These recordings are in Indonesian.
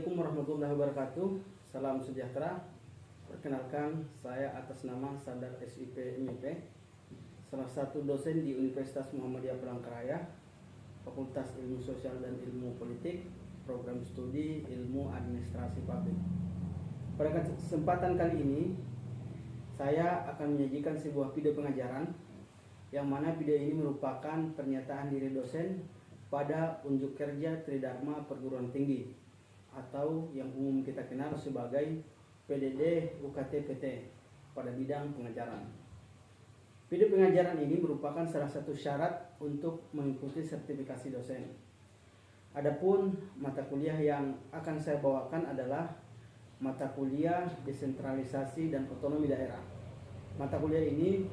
Assalamualaikum warahmatullahi wabarakatuh. Salam sejahtera. Perkenalkan, saya atas nama Sadar SIP MIP, salah satu dosen di Universitas Muhammadiyah Palangkaraya, Fakultas Ilmu Sosial dan Ilmu Politik, Program Studi Ilmu Administrasi Publik. Pada kesempatan kali ini, saya akan menyajikan sebuah video pengajaran yang mana video ini merupakan pernyataan diri dosen pada unjuk kerja Tridharma Perguruan Tinggi atau yang umum kita kenal sebagai PDD UKT-PT pada bidang pengajaran. Video pengajaran ini merupakan salah satu syarat untuk mengikuti sertifikasi dosen. Adapun mata kuliah yang akan saya bawakan adalah mata kuliah desentralisasi dan otonomi daerah. Mata kuliah ini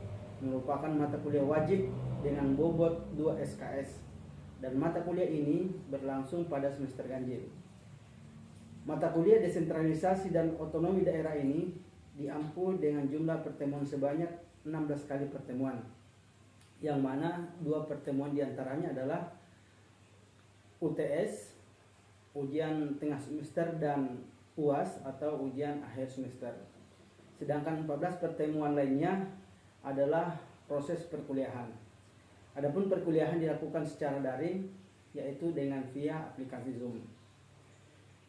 merupakan mata kuliah wajib dengan bobot 2 SKS. Dan mata kuliah ini berlangsung pada semester ganjil. Mata kuliah desentralisasi dan otonomi daerah ini diampu dengan jumlah pertemuan sebanyak 16 kali pertemuan, yang mana 2 pertemuan diantaranya adalah UTS, ujian tengah semester, dan UAS atau ujian akhir semester. Sedangkan 14 pertemuan lainnya adalah proses perkuliahan. Adapun perkuliahan dilakukan secara daring, yaitu dengan via aplikasi Zoom.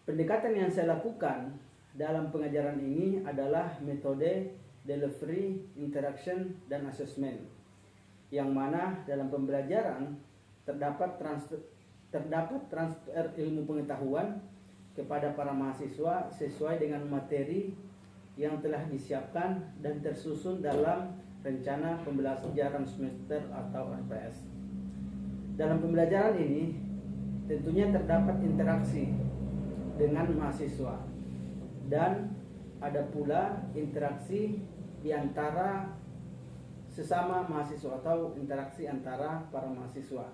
Pendekatan yang saya lakukan dalam pengajaran ini adalah metode delivery, interaction, dan assessment, yang mana dalam pembelajaran terdapat transfer ilmu pengetahuan kepada para mahasiswa sesuai dengan materi yang telah disiapkan dan tersusun dalam rencana pembelajaran semester atau RPS. Dalam pembelajaran ini tentunya terdapat interaksi dengan mahasiswa dan ada pula interaksi di antara sesama mahasiswa atau interaksi antara para mahasiswa.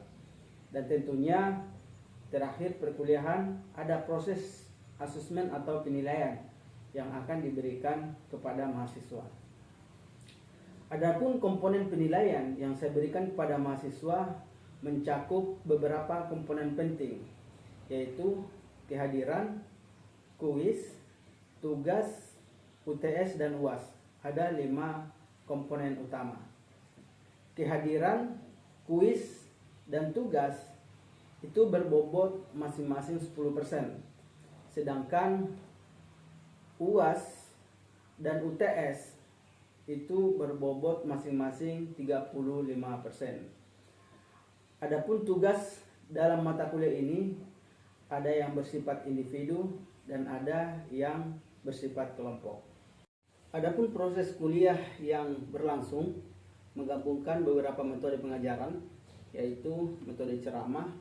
Dan tentunya terakhir perkuliahan ada proses asesmen atau penilaian yang akan diberikan kepada mahasiswa. Adapun komponen penilaian yang saya berikan kepada mahasiswa mencakup beberapa komponen penting, yaitu kehadiran, kuis, tugas, UTS, dan UAS. Ada 5 komponen utama. Kehadiran, kuis, dan tugas itu berbobot masing-masing 10%. Sedangkan UAS dan UTS itu berbobot masing-masing 35%. Adapun tugas dalam mata kuliah ini ada yang bersifat individu dan ada yang bersifat kelompok. Adapun proses kuliah yang berlangsung menggabungkan beberapa metode pengajaran, yaitu metode ceramah,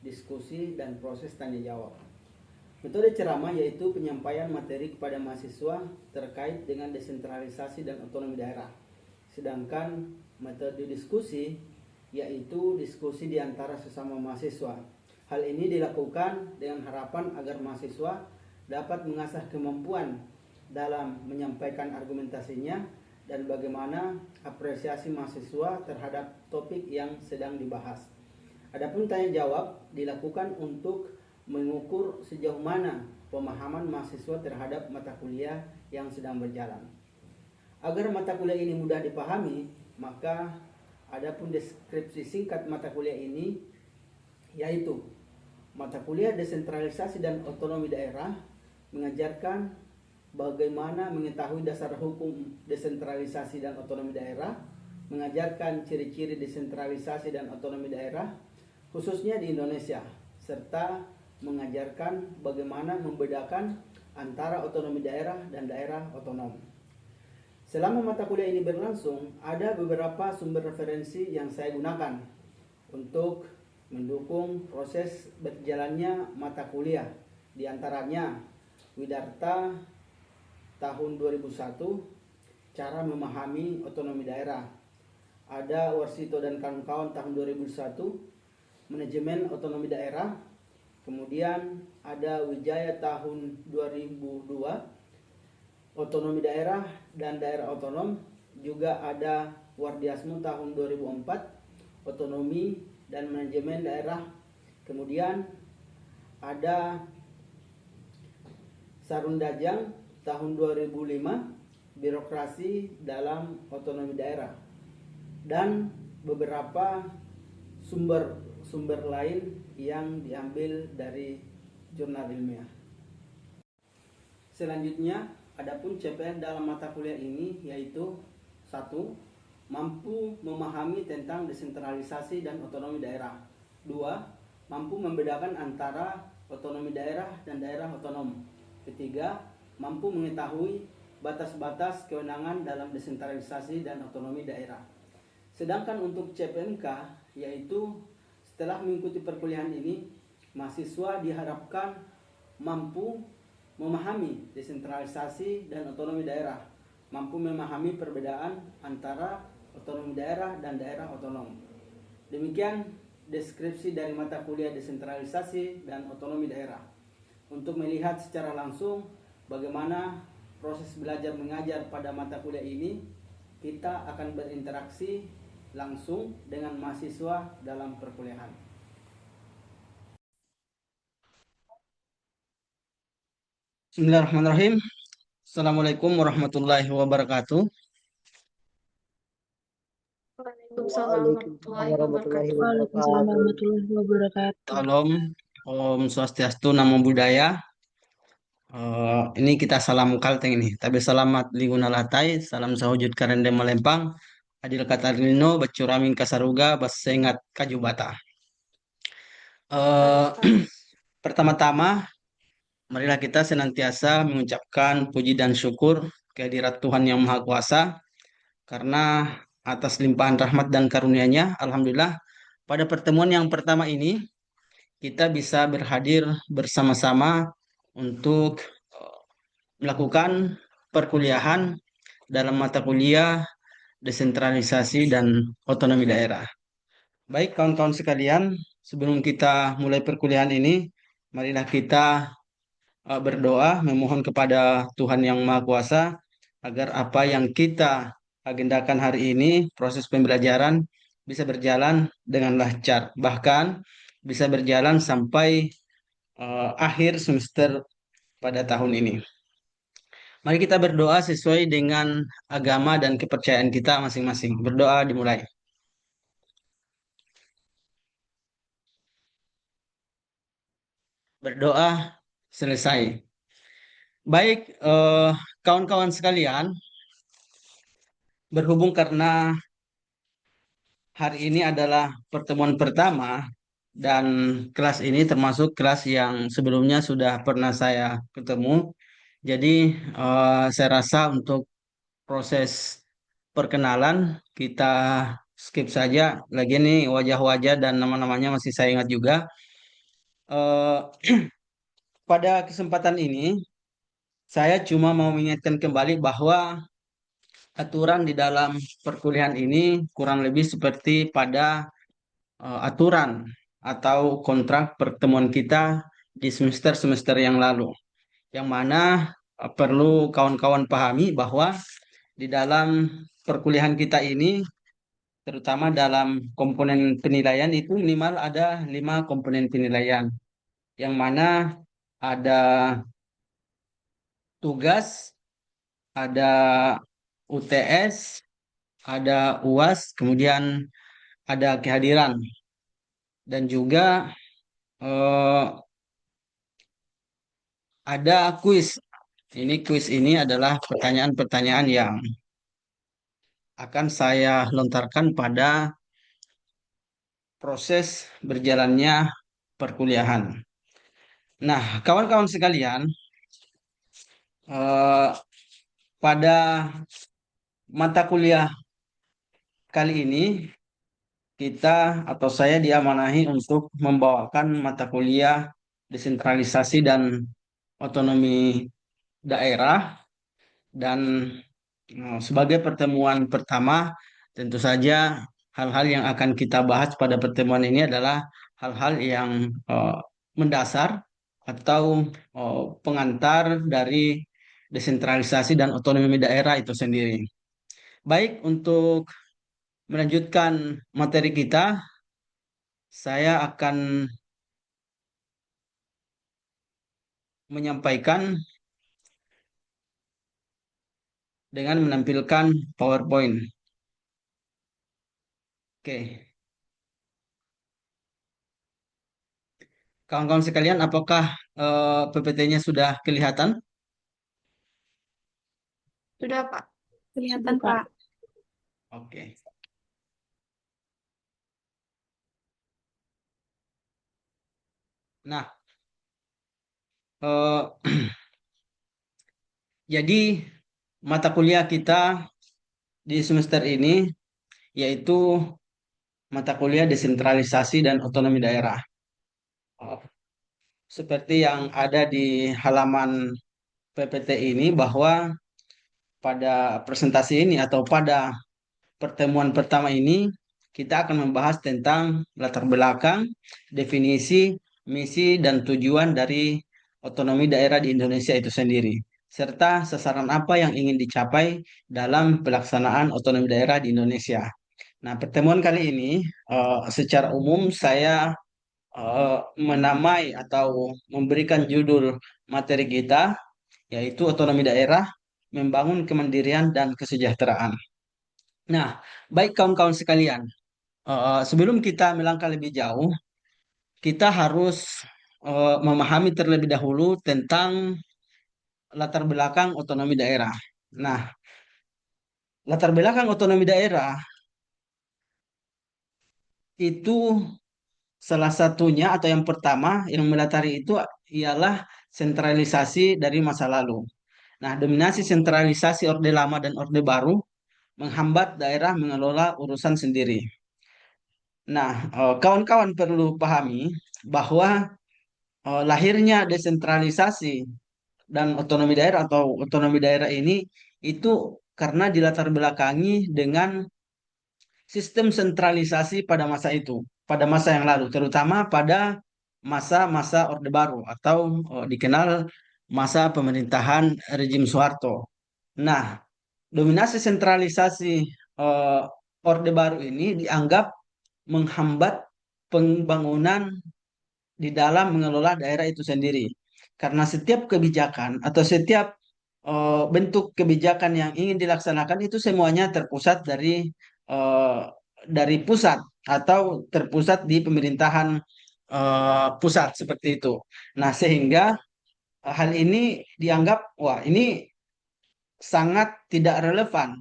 diskusi, dan proses tanya jawab. Metode ceramah yaitu penyampaian materi kepada mahasiswa terkait dengan desentralisasi dan otonomi daerah. Sedangkan metode diskusi yaitu diskusi di antara sesama mahasiswa. Hal ini dilakukan dengan harapan agar mahasiswa dapat mengasah kemampuan dalam menyampaikan argumentasinya dan bagaimana apresiasi mahasiswa terhadap topik yang sedang dibahas. Adapun tanya jawab dilakukan untuk mengukur sejauh mana pemahaman mahasiswa terhadap mata kuliah yang sedang berjalan. Agar mata kuliah ini mudah dipahami, maka adapun deskripsi singkat mata kuliah ini yaitu mata kuliah desentralisasi dan otonomi daerah mengajarkan bagaimana mengetahui dasar hukum desentralisasi dan otonomi daerah, mengajarkan ciri-ciri desentralisasi dan otonomi daerah khususnya di Indonesia, serta mengajarkan bagaimana membedakan antara otonomi daerah dan daerah otonom. Selama mata kuliah ini berlangsung, ada beberapa sumber referensi yang saya gunakan untuk mendukung proses berjalannya mata kuliah. Di antaranya Widarta tahun 2001, Cara Memahami Otonomi Daerah. Ada Warsito dan kawan-kawan tahun 2001, Manajemen Otonomi Daerah. Kemudian ada Wijaya tahun 2002, Otonomi Daerah dan Daerah Otonom. Juga ada Wardiasmu tahun 2004, Otonomi dan Manajemen Daerah. Kemudian ada Sarundajang tahun 2005, birokrasi dalam otonomi daerah, dan beberapa sumber-sumber lain yang diambil dari jurnal ilmiah. Selanjutnya, adapun CPN dalam mata kuliah ini yaitu 1. Mampu memahami tentang desentralisasi dan otonomi daerah. 2. Mampu membedakan antara otonomi daerah dan daerah otonom. Ketiga, mampu mengetahui batas-batas kewenangan dalam desentralisasi dan otonomi daerah. Sedangkan untuk CPNK, yaitu setelah mengikuti perkuliahan ini, mahasiswa diharapkan mampu memahami desentralisasi dan otonomi daerah, mampu memahami perbedaan antara otonomi daerah dan daerah otonom. Demikian deskripsi dari mata kuliah desentralisasi dan otonomi daerah. Untuk melihat secara langsung bagaimana proses belajar mengajar pada mata kuliah ini, kita akan berinteraksi langsung dengan mahasiswa dalam perkuliahan. Bismillahirrahmanirrahim. Assalamualaikum warahmatullahi wabarakatuh. Waalaikumsalam warahmatullahi wabarakatuh. Waalaikumsalam warahmatullahi wabarakatuh. Salam, Om Swastiastu, Namo Buddhaya. Ini kita salam kalteng ini. Tapi selamat linguna latai, salam sahujud karende melempang, adil katarino, bacuramin kasaruga, basengat kajubata. Pertama-tama, marilah kita senantiasa mengucapkan puji dan syukur kehadirat Tuhan Yang Maha Kuasa, karena atas limpahan rahmat dan karunia-Nya, alhamdulillah, pada pertemuan yang pertama ini kita bisa berhadir bersama-sama untuk melakukan perkuliahan dalam mata kuliah desentralisasi dan otonomi daerah. Baik kawan-kawan sekalian, sebelum kita mulai perkuliahan ini, marilah kita berdoa memohon kepada Tuhan Yang Maha Kuasa agar apa yang kita agendakan hari ini, proses pembelajaran, bisa berjalan dengan lancar, bahkan bisa berjalan sampai akhir semester pada tahun ini. Mari kita berdoa sesuai dengan agama dan kepercayaan kita masing-masing. Berdoa dimulai. Berdoa selesai. Baik, kawan-kawan sekalian, berhubung karena hari ini adalah pertemuan pertama dan kelas ini termasuk kelas yang sebelumnya sudah pernah saya ketemu. Jadi saya rasa untuk proses perkenalan kita skip saja. Lagi nih wajah-wajah dan nama-namanya masih saya ingat juga. Eh, pada kesempatan ini saya cuma mau mengingatkan kembali bahwa aturan di dalam perkuliahan ini kurang lebih seperti pada aturan atau kontrak pertemuan kita di semester-semester yang lalu, yang mana perlu kawan-kawan pahami bahwa di dalam perkuliahan kita ini, terutama dalam komponen penilaian, itu minimal ada 5 komponen penilaian, yang mana ada tugas, ada UTS, ada UAS, kemudian ada kehadiran, dan juga eh, ada kuis. Ini kuis ini adalah pertanyaan-pertanyaan yang akan saya lontarkan pada proses berjalannya perkuliahan. Nah, kawan-kawan sekalian, eh, pada mata kuliah kali ini kita atau saya diamanahi untuk membawakan mata kuliah desentralisasi dan otonomi daerah, dan sebagai pertemuan pertama tentu saja hal-hal yang akan kita bahas pada pertemuan ini adalah hal-hal yang mendasar atau pengantar dari desentralisasi dan otonomi daerah itu sendiri. Baik, untuk melanjutkan materi kita, saya akan menyampaikan dengan menampilkan PowerPoint. Oke, kawan-kawan sekalian, apakah PPT-nya sudah kelihatan? Sudah, Pak. Sudah, Kelihatan, Pak. Pak. Oke. Nah, eh, jadi mata kuliah kita di semester ini yaitu mata kuliah desentralisasi dan otonomi daerah. Oh, seperti yang ada di halaman PPT ini bahwa pada presentasi ini atau pada pertemuan pertama ini kita akan membahas tentang latar belakang, definisi, misi, dan tujuan dari otonomi daerah di Indonesia itu sendiri, serta sasaran apa yang ingin dicapai dalam pelaksanaan otonomi daerah di Indonesia. Nah, pertemuan kali ini secara umum saya menamai atau memberikan judul materi kita yaitu otonomi daerah, membangun kemandirian dan kesejahteraan. Nah, baik kawan-kawan sekalian, sebelum kita melangkah lebih jauh, kita harus memahami terlebih dahulu tentang latar belakang otonomi daerah. Nah, latar belakang otonomi daerah itu salah satunya atau yang pertama yang melatari itu ialah sentralisasi dari masa lalu. Nah, dominasi sentralisasi Orde Lama dan Orde Baru menghambat daerah mengelola urusan sendiri. Nah, kawan-kawan perlu pahami bahwa lahirnya desentralisasi dan otonomi daerah atau otonomi daerah ini itu karena dilatar belakangi dengan sistem sentralisasi pada masa itu, pada masa yang lalu, terutama pada masa-masa Orde Baru atau dikenal masa pemerintahan rezim Soeharto. Nah, dominasi sentralisasi eh, Orde Baru ini dianggap menghambat pembangunan di dalam mengelola daerah itu sendiri. Karena setiap kebijakan atau setiap bentuk kebijakan yang ingin dilaksanakan itu semuanya terpusat eh, dari pusat atau terpusat di pemerintahan pusat seperti itu. Nah, sehingga hal ini dianggap wah ini sangat tidak relevan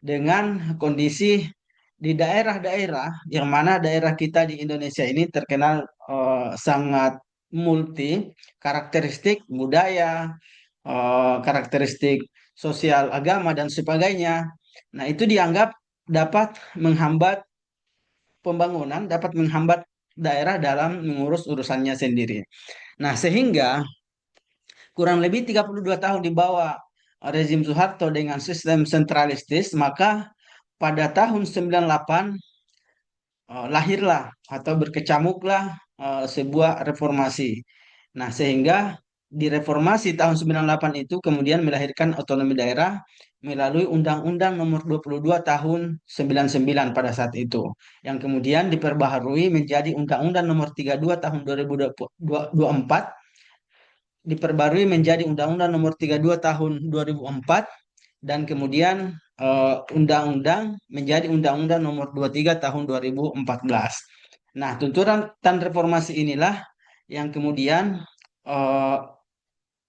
dengan kondisi di daerah-daerah yang mana daerah kita di Indonesia ini terkenal sangat multi karakteristik budaya, karakteristik sosial, agama dan sebagainya. Nah, itu dianggap dapat menghambat pembangunan, dapat menghambat daerah dalam mengurus urusannya sendiri. Nah, sehingga kurang lebih 32 tahun di bawah rezim Soeharto dengan sistem sentralistis, maka pada tahun 98 lahirlah atau berkecamuklah sebuah reformasi. Nah, sehingga di reformasi tahun 98 itu kemudian melahirkan otonomi daerah melalui Undang-Undang Nomor 22 tahun 99 pada saat itu, yang kemudian diperbaharui menjadi Undang-Undang Nomor 32 tahun 2024, diperbarui menjadi Undang-Undang Nomor 32 tahun 2004, dan kemudian undang-undang menjadi Undang-Undang Nomor 23 tahun 2014. Nah, tuntutan reformasi inilah yang kemudian eh,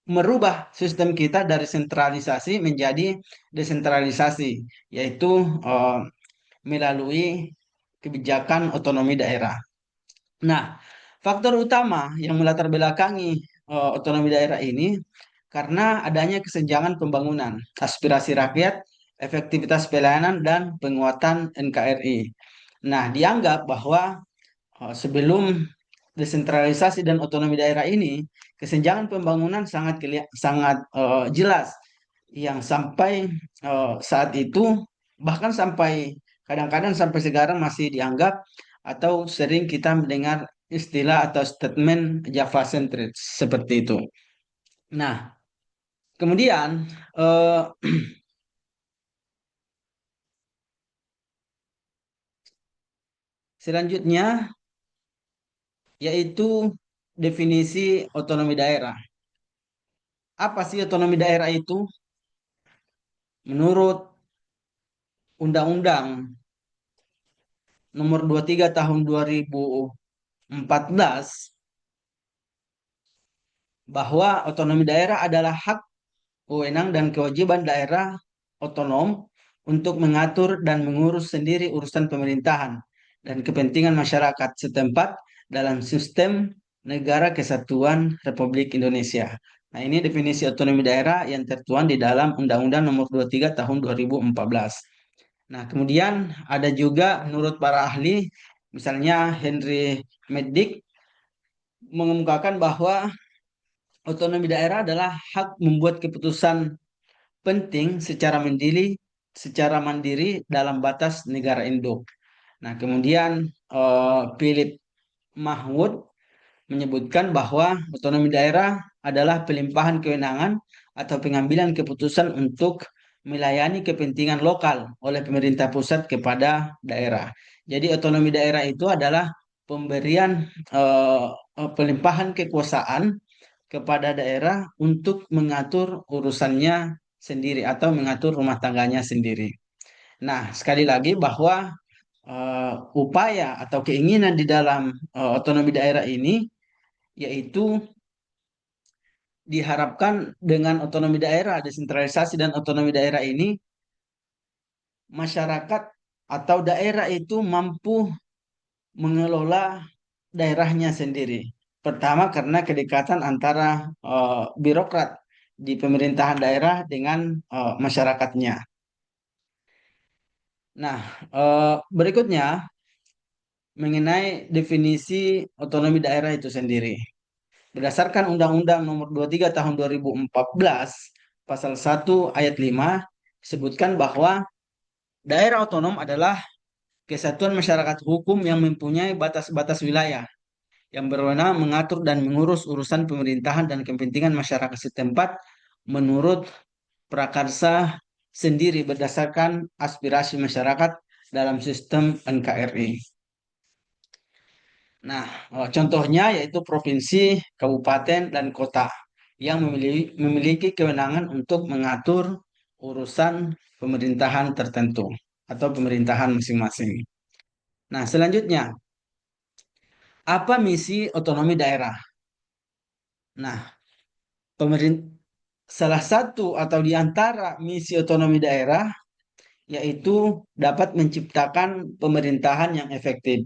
merubah sistem kita dari sentralisasi menjadi desentralisasi, yaitu eh, melalui kebijakan otonomi daerah. Nah, faktor utama yang melatar belakangi otonomi daerah ini karena adanya kesenjangan pembangunan, aspirasi rakyat, efektivitas pelayanan, dan penguatan NKRI. Nah, dianggap bahwa sebelum desentralisasi dan otonomi daerah ini, kesenjangan pembangunan sangat jelas yang sampai saat itu bahkan sampai kadang-kadang sampai sekarang masih dianggap atau sering kita mendengar istilah atau statement Java centric seperti itu. Nah, kemudian eh, selanjutnya yaitu definisi otonomi daerah. Apa sih otonomi daerah itu? menurut Undang-Undang Nomor 23 Tahun 2014 bahwa otonomi daerah adalah hak, wewenang, dan kewajiban daerah otonom untuk mengatur dan mengurus sendiri urusan pemerintahan dan kepentingan masyarakat setempat dalam sistem negara kesatuan Republik Indonesia. Nah, ini definisi otonomi daerah yang tertuang di dalam Undang-Undang Nomor 23 Tahun 2014. Nah, kemudian ada juga menurut para ahli, misalnya Henry Meddick mengemukakan bahwa otonomi daerah adalah hak membuat keputusan penting secara mandiri dalam batas negara induk. Nah, kemudian Philip Mahmud menyebutkan bahwa otonomi daerah adalah pelimpahan kewenangan atau pengambilan keputusan untuk melayani kepentingan lokal oleh pemerintah pusat kepada daerah. Jadi otonomi daerah itu adalah pemberian pelimpahan kekuasaan kepada daerah untuk mengatur urusannya sendiri atau mengatur rumah tangganya sendiri. Nah, sekali lagi bahwa upaya atau keinginan di dalam otonomi daerah ini yaitu diharapkan dengan otonomi daerah, desentralisasi dan otonomi daerah ini, masyarakat atau daerah itu mampu mengelola daerahnya sendiri. Pertama, karena kedekatan antara birokrat di pemerintahan daerah dengan masyarakatnya. Nah, berikutnya mengenai definisi otonomi daerah itu sendiri. Berdasarkan Undang-Undang Nomor 23 Tahun 2014, Pasal 1 Ayat 5, disebutkan bahwa daerah otonom adalah kesatuan masyarakat hukum yang mempunyai batas-batas wilayah yang berwenang mengatur dan mengurus urusan pemerintahan dan kepentingan masyarakat setempat menurut prakarsa sendiri berdasarkan aspirasi masyarakat dalam sistem NKRI. Nah, contohnya yaitu provinsi, kabupaten, dan kota yang memiliki kewenangan untuk mengatur urusan pemerintahan tertentu atau pemerintahan masing-masing. Nah, selanjutnya, apa misi otonomi daerah? Nah, salah satu atau di antara misi otonomi daerah yaitu dapat menciptakan pemerintahan yang efektif,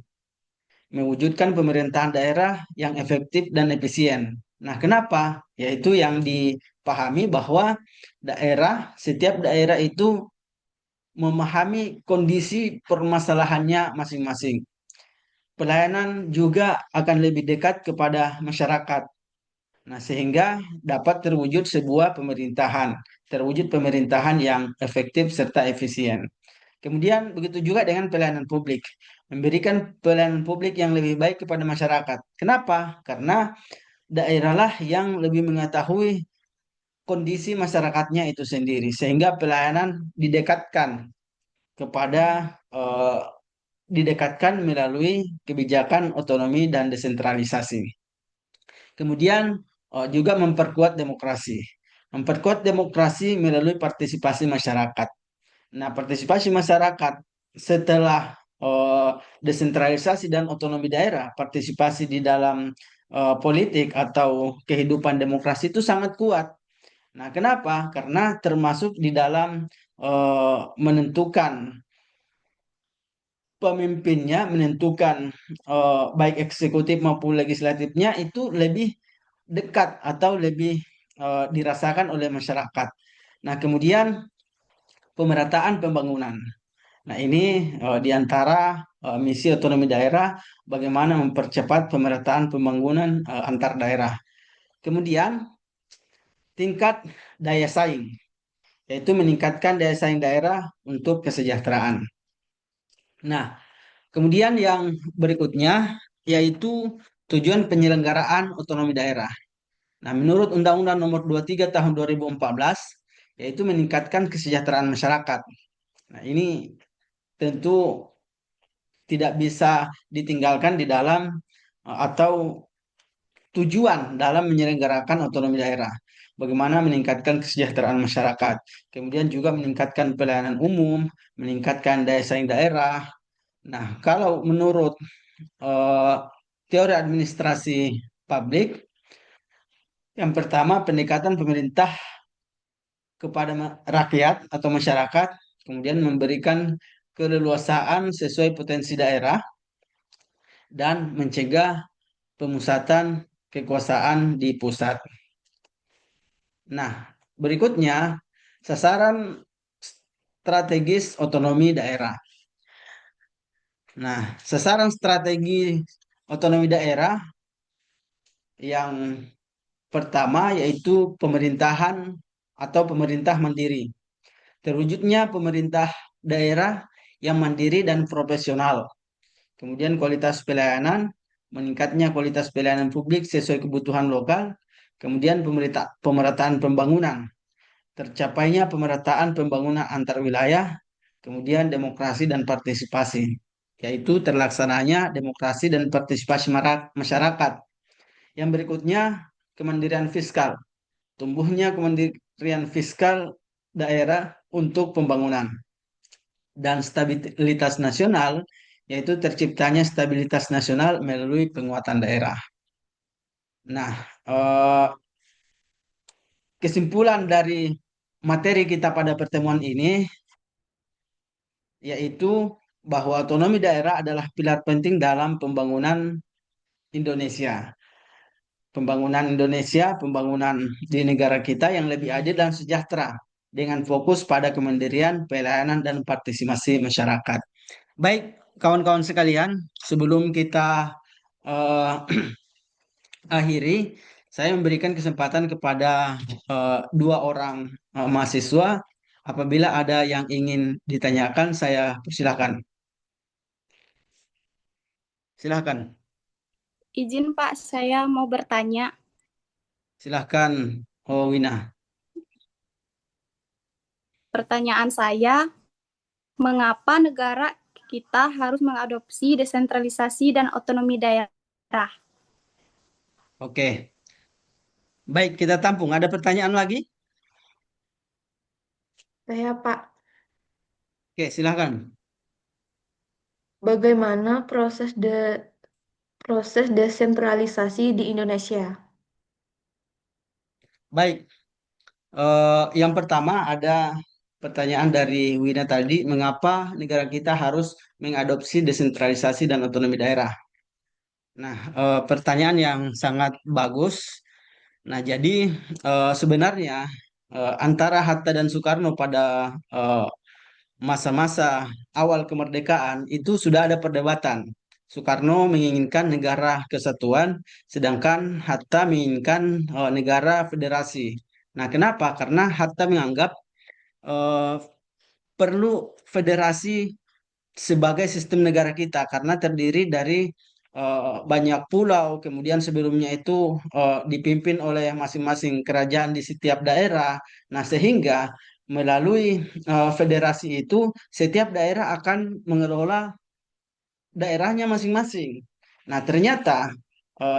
mewujudkan pemerintahan daerah yang efektif dan efisien. Nah, kenapa? Yaitu yang dipahami bahwa setiap daerah itu memahami kondisi permasalahannya masing-masing. Pelayanan juga akan lebih dekat kepada masyarakat. Nah, sehingga dapat terwujud pemerintahan yang efektif serta efisien. Kemudian begitu juga dengan pelayanan publik, memberikan pelayanan publik yang lebih baik kepada masyarakat. Kenapa? Karena daerahlah yang lebih mengetahui kondisi masyarakatnya itu sendiri, sehingga pelayanan kepada eh, didekatkan melalui kebijakan otonomi dan desentralisasi. Kemudian juga memperkuat demokrasi melalui partisipasi masyarakat. Nah, partisipasi masyarakat setelah desentralisasi dan otonomi daerah, partisipasi di dalam politik atau kehidupan demokrasi itu sangat kuat. Nah, kenapa? Karena termasuk di dalam menentukan pemimpinnya, menentukan baik eksekutif maupun legislatifnya itu lebih dekat atau lebih dirasakan oleh masyarakat. Nah, kemudian pemerataan pembangunan. Nah, ini di antara misi otonomi daerah bagaimana mempercepat pemerataan pembangunan antar daerah. Kemudian tingkat daya saing, yaitu meningkatkan daya saing daerah untuk kesejahteraan. Nah, kemudian yang berikutnya yaitu tujuan penyelenggaraan otonomi daerah. Nah, menurut Undang-Undang Nomor 23 Tahun 2014 yaitu meningkatkan kesejahteraan masyarakat. Nah, ini tentu tidak bisa ditinggalkan di dalam atau tujuan dalam menyelenggarakan otonomi daerah. bagaimana meningkatkan kesejahteraan masyarakat, kemudian juga meningkatkan pelayanan umum, meningkatkan daya saing daerah. Nah, kalau menurut eh, teori administrasi publik, yang pertama pendekatan pemerintah kepada rakyat atau masyarakat, kemudian memberikan keleluasaan sesuai potensi daerah dan mencegah pemusatan kekuasaan di pusat. Nah, berikutnya sasaran strategis otonomi daerah. Nah, sasaran strategi otonomi daerah yang pertama yaitu pemerintahan atau pemerintah mandiri. Terwujudnya pemerintah daerah yang mandiri dan profesional. Kemudian kualitas pelayanan, meningkatnya kualitas pelayanan publik sesuai kebutuhan lokal. Kemudian pemerataan pembangunan, tercapainya pemerataan pembangunan antar wilayah. Kemudian demokrasi dan partisipasi, yaitu terlaksananya demokrasi dan partisipasi masyarakat. Yang berikutnya, kemandirian fiskal, tumbuhnya kemandirian fiskal daerah untuk pembangunan. Dan stabilitas nasional, yaitu terciptanya stabilitas nasional melalui penguatan daerah. Nah, kesimpulan dari materi kita pada pertemuan ini yaitu bahwa otonomi daerah adalah pilar penting dalam pembangunan Indonesia. Pembangunan Indonesia, pembangunan di negara kita yang lebih adil dan sejahtera dengan fokus pada kemandirian, pelayanan, dan partisipasi masyarakat. Baik, kawan-kawan sekalian, sebelum kita eh, akhiri, saya memberikan kesempatan kepada dua orang mahasiswa. Apabila ada yang ingin ditanyakan, saya persilahkan. Silahkan, Izin Pak, saya mau bertanya. silahkan, oh Wina. Pertanyaan saya, mengapa negara kita harus mengadopsi desentralisasi dan otonomi daerah? Oke, baik kita tampung. Ada pertanyaan lagi? Saya Pak, Oke, silahkan. bagaimana proses desentralisasi di Indonesia? Baik, yang pertama ada pertanyaan dari Wina tadi, mengapa negara kita harus mengadopsi desentralisasi dan otonomi daerah? Nah, pertanyaan yang sangat bagus. Nah, jadi sebenarnya antara Hatta dan Soekarno pada masa-masa awal kemerdekaan itu sudah ada perdebatan. Soekarno menginginkan negara kesatuan, sedangkan Hatta menginginkan negara federasi. Nah, kenapa? Karena Hatta menganggap eh, perlu federasi sebagai sistem negara kita karena terdiri dari banyak pulau, kemudian sebelumnya itu dipimpin oleh masing-masing kerajaan di setiap daerah. Nah, sehingga melalui federasi itu setiap daerah akan mengelola daerahnya masing-masing. Nah, ternyata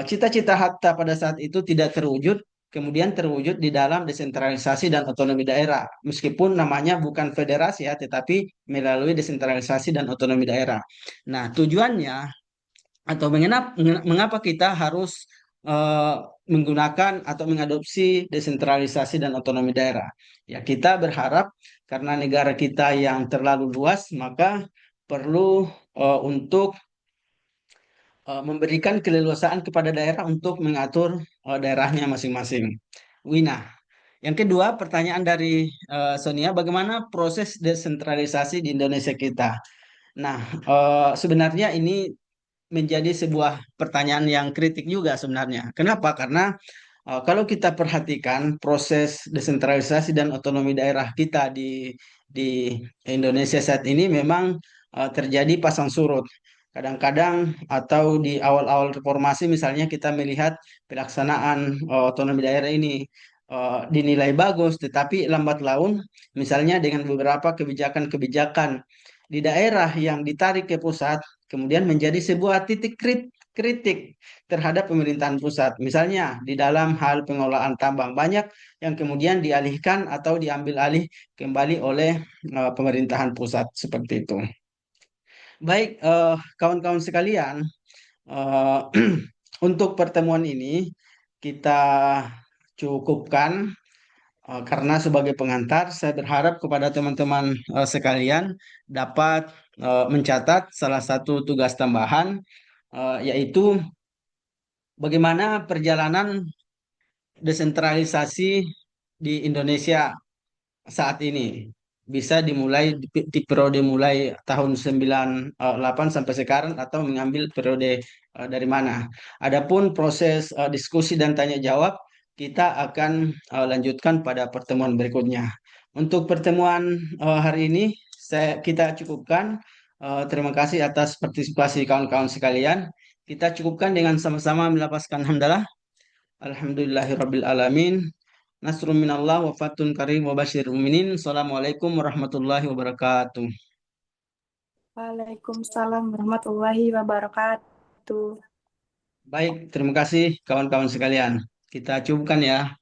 cita-cita Hatta pada saat itu tidak terwujud, kemudian terwujud di dalam desentralisasi dan otonomi daerah. Meskipun namanya bukan federasi ya, tetapi melalui desentralisasi dan otonomi daerah. Nah, tujuannya atau mengapa kita harus eh, menggunakan atau mengadopsi desentralisasi dan otonomi daerah? Ya, kita berharap karena negara kita yang terlalu luas, maka perlu untuk memberikan keleluasaan kepada daerah untuk mengatur daerahnya masing-masing. Wina. Yang kedua, pertanyaan dari Sonia, bagaimana proses desentralisasi di Indonesia kita? Nah, sebenarnya ini menjadi sebuah pertanyaan yang kritik juga sebenarnya. Kenapa? Karena kalau kita perhatikan proses desentralisasi dan otonomi daerah kita di Indonesia saat ini memang terjadi pasang surut. Kadang-kadang atau di awal-awal reformasi misalnya kita melihat pelaksanaan otonomi daerah ini dinilai bagus, tetapi lambat laun misalnya dengan beberapa kebijakan-kebijakan di daerah yang ditarik ke pusat, kemudian menjadi sebuah titik kritik terhadap pemerintahan pusat. Misalnya di dalam hal pengelolaan tambang banyak yang kemudian dialihkan atau diambil alih kembali oleh pemerintahan pusat seperti itu. Baik, kawan-kawan sekalian, eh, untuk pertemuan ini kita cukupkan. Karena sebagai pengantar, saya berharap kepada teman-teman sekalian dapat mencatat salah satu tugas tambahan, yaitu bagaimana perjalanan desentralisasi di Indonesia saat ini. Bisa dimulai di periode mulai tahun 98 sampai sekarang atau mengambil periode dari mana. Adapun proses diskusi dan tanya jawab kita akan lanjutkan pada pertemuan berikutnya. Untuk pertemuan hari ini kita cukupkan. Terima kasih atas partisipasi kawan-kawan sekalian. Kita cukupkan dengan sama-sama melapaskan hamdalah. Alhamdulillahirabbil alamin. Nasrun minallah wa fatun karim wa basyiril mu'minin. Assalamualaikum warahmatullahi wabarakatuh. Waalaikumsalam warahmatullahi wabarakatuh. Baik, terima kasih kawan-kawan sekalian. Kita cukupkan ya.